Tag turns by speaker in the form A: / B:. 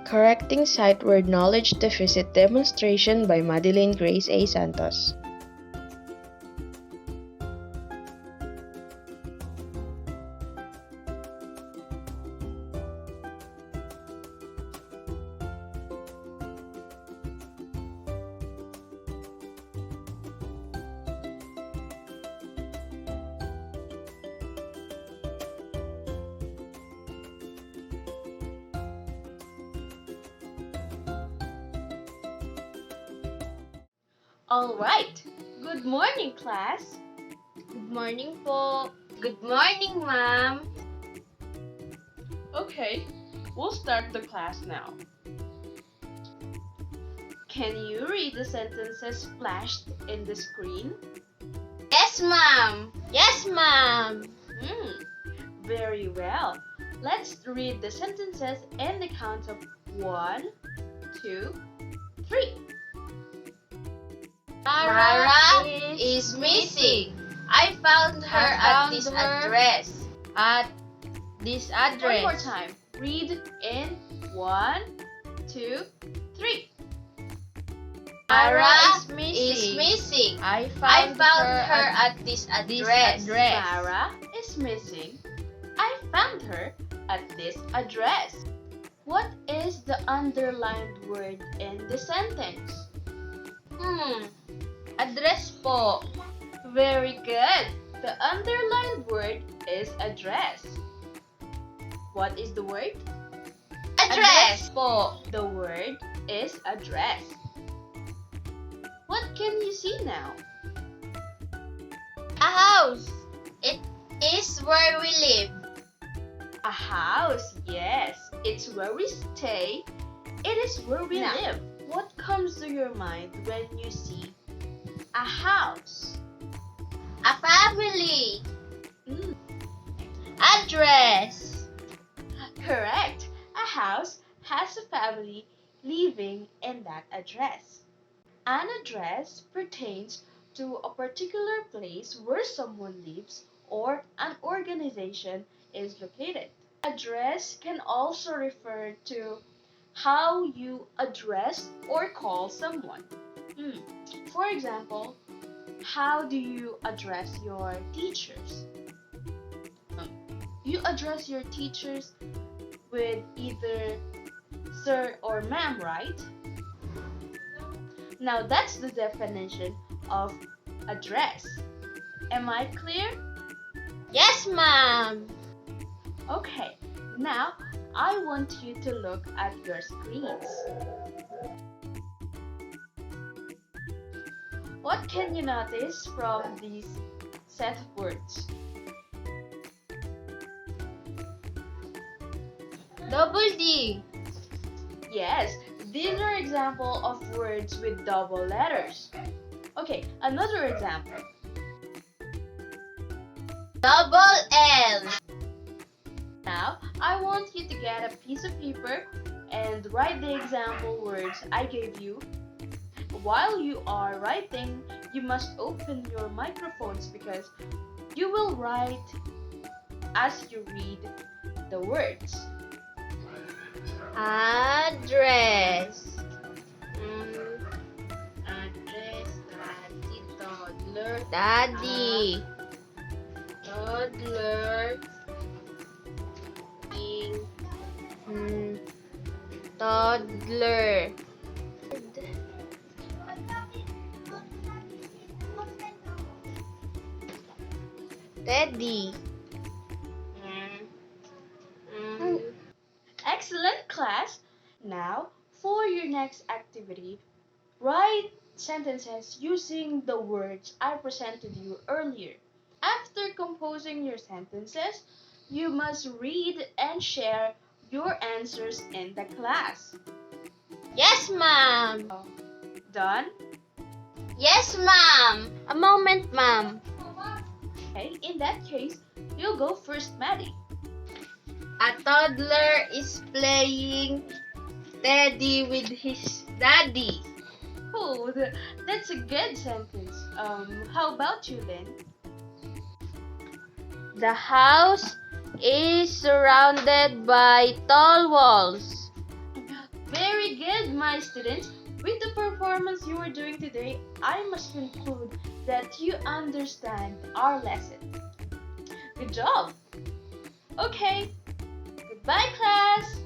A: Correcting Sight Word Knowledge Deficit Demonstration by Madeleine Grace A. Santos.
B: Alright, good morning class.
C: Good morning po.
B: Good morning, ma'am.
D: Okay, we'll start the class now.
B: Can you read the sentences flashed in the screen?
C: Yes, ma'am. Yes, ma'am.
B: Very well. Let's read the sentences in the count of 1, 2, 3.
C: Mara is missing. I found her at this address. At this address.
B: One more time. Read in 1, 2, 3.
C: Mara is missing. I found her at this address.
B: Mara is missing. I found her at this address. What is the underlined word in the sentence?
C: Address po.
B: Very good. The underlined word is address. What is the word?
C: Address po.
B: The word is address. What can you see now?
C: A house. It is where we live.
B: A house, yes. It's where we stay. It is where we live. What comes to your mind when you see a house?
C: A family. Address.
B: Correct. A house has a family living in that address. An address pertains to a particular place where someone lives or an organization is located. Address can also refer to how you address or call someone. For example, how do you address your teachers? You address your teachers with either sir or ma'am, right? Now that's the definition of address. Am I clear?
C: Yes, ma'am.
B: Okay, now I want you to look at your screens. What can you notice from these set of words?
C: Double D.
B: Yes, these are examples of words with double letters. Okay, another example.
C: Double L.
B: Now, I want you to get a piece of paper and write the example words I gave you. While you are writing, you must open your microphones because you will write as you read the words.
C: Address. Address. Daddy. Toddler. Daddy. Toddler. Toddler. Teddy.
B: Excellent, class. Now, for your next activity, write sentences using the words I presented you earlier. After composing your sentences, you must read and share your answers in the class.
C: Yes, ma'am.
B: Done?
C: Yes, ma'am. A moment, ma'am.
B: Okay, in that case, you go first, Maddie.
C: A toddler is playing Teddy with his daddy.
B: Oh, that's a good sentence. How about you then?
C: The house is surrounded by tall walls.
B: Very good, my students. With the performance you are doing today, I must conclude that you understand our lesson. Good job! Okay, goodbye, class!